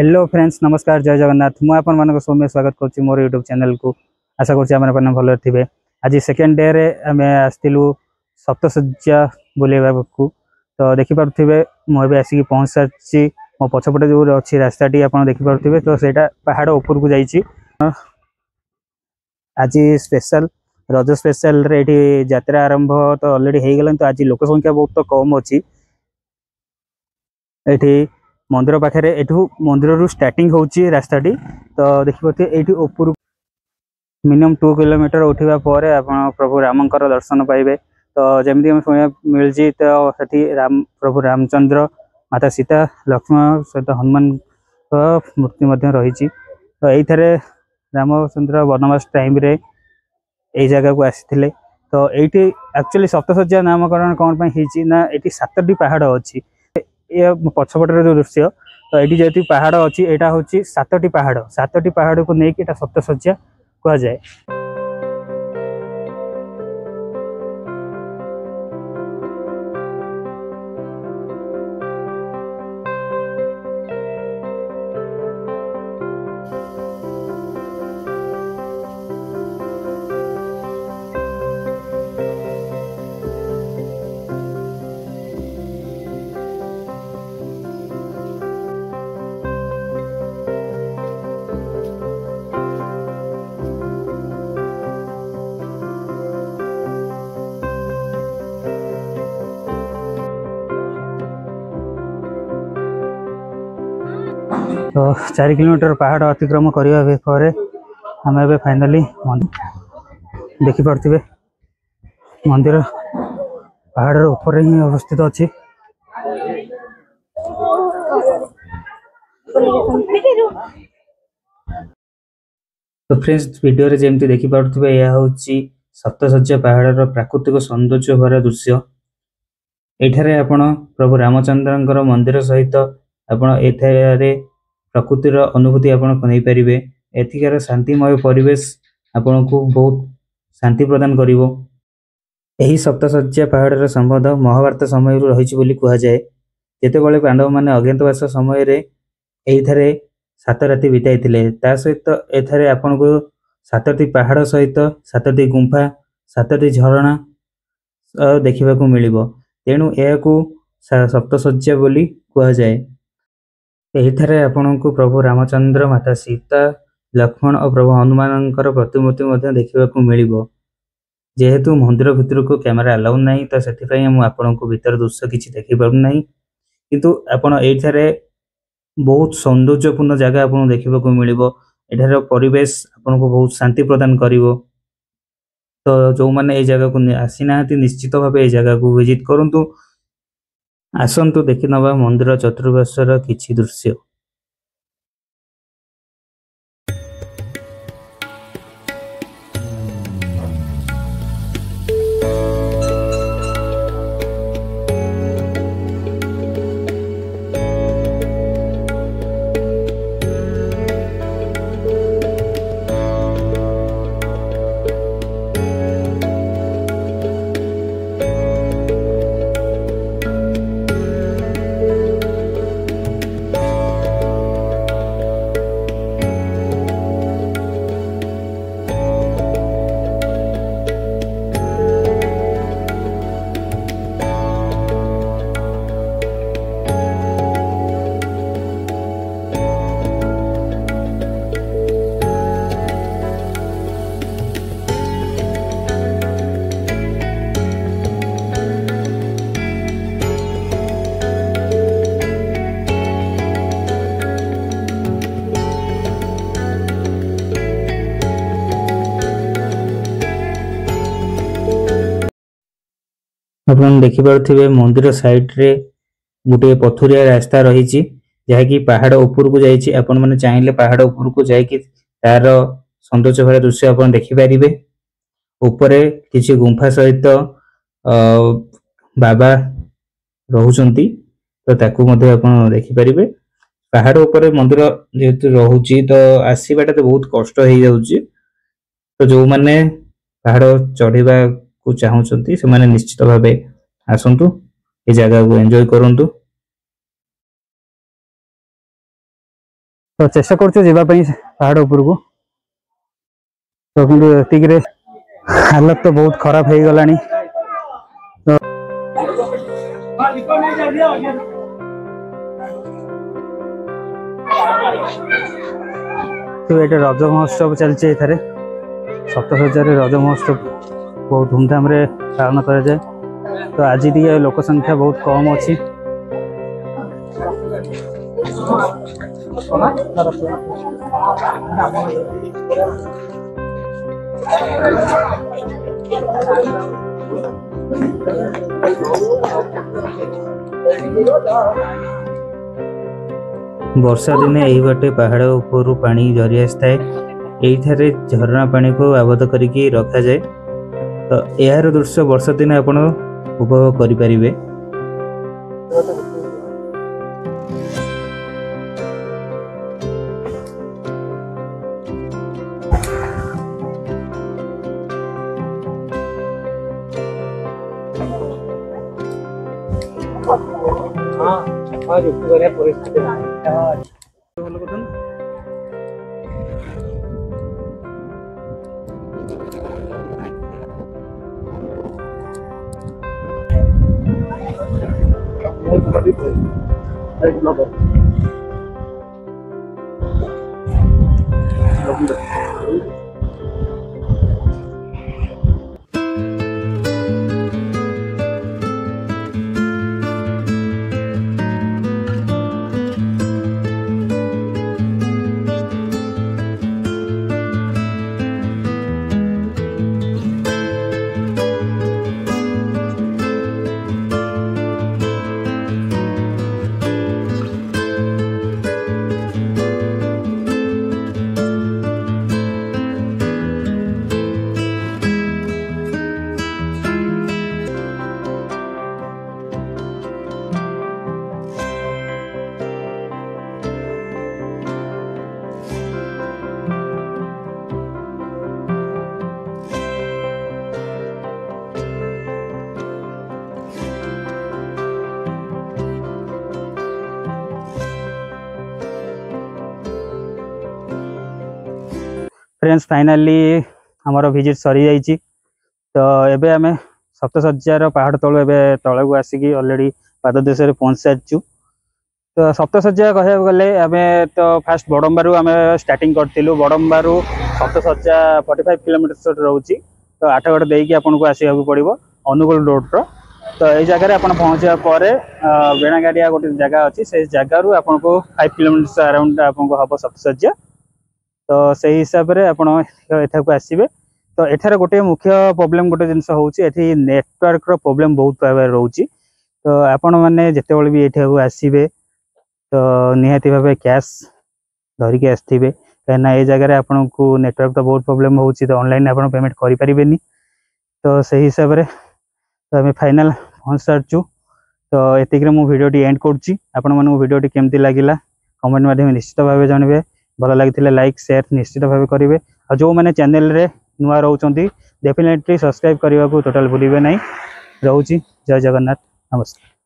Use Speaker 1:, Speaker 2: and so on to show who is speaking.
Speaker 1: Hello friends, नमस्कार, जय जगन्नाथ। मुझे आपण सौम्य स्वागत करुच्ची मोर यूट्यूब चैनल को। आशा करें भल थे। आज सेकेंड डे रे आम आसलु सप्तशଯ୍ୟା बुलेवा को। तो देखिपे मुझे आसिक पहुँच सारी मो पछपटे जो अच्छी रास्ताटी आप देखिपे। तो सहीटा पहाड़ ऊपर को जाइए। आज स्पेशल रज स्पेशल रे यात्रा आरंभ तो ऑलरेडी हो गला। तो आज लोक संख्या बहुत कम अच्छी ये मंदिर पाखे। एठू मंदिर रू स्टार्टिंग होची रास्ताटी। तो देखिए ये ऊपर मिनिमम 2 किलोमीटर उठा पर आप प्रभु रामकर दर्शन पाइबे। तो जमी हमें शुणा मिली तो से राम प्रभु रामचंद्र, माता सीता, लक्ष्मण सहित हनुमान मूर्ति रही। तो ये रामचंद्र वनवास टाइम रे यही जगह को आसी। तो ये एक्चुअली सप्तशଯ୍ୟା नामकरण कौन ना ये 7टी पहाड़ अच्छी। ये पछपटर जो दृश्य तो ये जेहतु पहाड़ अच्छी यहाँ हूँ 7टी पहाड़। 7टी पहाड़ को लेकिन सप्तशଯ୍ୟା कह जाए। तो 4 किलोमीटर पहाड़ अतिक्रम करने पर आम ए फाइनाली देखिपे मंदिर पहाड़ ऊपर ही अवस्थित अच्छी। तो फ्रेंड्स वीडियो रे जेमती देखि पारुथिबे यह होची सप्तशଯ୍ୟା पहाड़ प्राकृतिक सौंदर्य भरा दृश्य। एठारे आपण प्रभु रामचंद्रंकर मंदिर सहित आपण एठारे प्रकृतिर अनुभूति आपण नहीं पारिबे। एथिकार शांतिमय परिवेश आपण को बहुत शांति प्रदान करिवो। एही सप्तशଯ୍ୟା पहाड़ संबंध महाभारत समय रही बोली कह जाए। जेतेबेले पांडव माने अज्ञातवास समय रे एठारे 7 राति बिताई ता सहित एठारे आपण को 7टी पहाड़ सहित 7टी गुंफा 7टी झरणा देखा मिलिबो। तेणु यह सप्तशଯ୍ୟା बोली कह जाए। एहिठारे आपनको प्रभु रामचंद्र, माता सीता, लक्ष्मण और प्रभु हनुमान प्रतिमूर्ति देखा मिलिबो। जेहेतु मंदिर भितर को कैमरा अलाउ नहीं तो से आपको भीतर दृश्य किसी देखी पारु नहीं। किंतु आपण एठारे बहुत सौंदर्यपूर्ण जगह आपको देखा मिलिबो। एठार परिवेश आपको बहुत शांति प्रदान करिवो। तो जो मैंने ये जगह को आसी ना निश्चित भाव ये जगह को विजिट करंतु। आसंतु देखि नबा मंदिर चतुर्पार्श्वर किछि दृश्य। आपन देखि पारुथिबे मंदिर साइड रे गोटे पथुरिया रास्ता रही जहाँकि पहाड़ ऊपर को जाइए। आपण मैंने चाहिए पहाड़ ऊपर को जाकि तार सौंदर्य भरा दृश्य आप देखिपारे। ऊपर किसी गुंफा सहित बाबा रोचंती तो ताकू देखिपारे। पहाड़ ऊपर मंदिर जेहेतु रोचे तो आसवाटा तो बहुत कष्ट हो जाउची। तो जो मैंने पहाड़ चढ़ा को चाहूँगी से निश्चित भाव आसतु ये जगह को एंजॉय करंतु। तो चेष्टा करूँ जावाई पहाड़ उपरको तो कि हालत तो बहुत खराब हो गला तो ये रज महोत्सव चलती सप्तशଯ୍ୟା रज महोत्सव बहुत धूमधाम रे पालन करा जाए। तो आज टी लोक संख्या बहुत कम अच्छी वर्षा दिने यही बाटे पहाड़ ऊपर पानी झरी आसता है झरना पानी को आबद्ध करके रखा जाए। तो यार दृश्य वर्षा दिने आपण उपभोग करें। परिस्थिति फ्रेंड्स फाइनाली आमर विजिट सरी जाइए। तो एबे आमे सप्तशଯ୍ୟାର पहाड़ तलू ए तल को आसिक अलरेडी पाद देश में पहुँच सारी। तो सप्तशଯ୍ୟା कह गले आम तो फास्ट बड़म्बारू आम स्टार्टिंग करूँ। बड़म्बारू सप्तशଯ୍ୟା 45 किलोमीटर रोचे। तो 8गड़ देकी आपको आसवा पड़ो अनुगुल रोड्र। तो ये जगह आप पहुँचा बेणागाड़िया गोटे जगह अच्छी से जगार आपको 5 किलोमीटर अराउंड आपको हम सप्तशଯ୍ୟା। तो से हिसाब से आपको आसवे। तो एठार गोटे मुख्य प्रोब्लेम गोटे जिनस होती नेटवर्क प्रोब्लेम बहुत भाव रोचे। तो आपण मैंने जिते भी ये आसवे तो निहाती भाव कैश धरिकी आसवे कहीं ये जगह आपन को नेटवर्क तो बहुत प्रोब्लेम होची। तो ऑनलाइन आप पेमेंट करें। तो से हिसाब से तो आम फाइनाल पहुँच सारचु। तो ये वीडियो एंड करूँ। वीडियो केमती लगिला कमेंट माध्यम निश्चित भाव जानवे। भल लगी लाइक शेयर निश्चित भाव करेंगे। और जो मैंने चैनल रे नुआ रोचंती डेफिनेटली सब्सक्राइब करने को टोटाल भूलिए नहीं। रोची जय जगन्नाथ नमस्कार।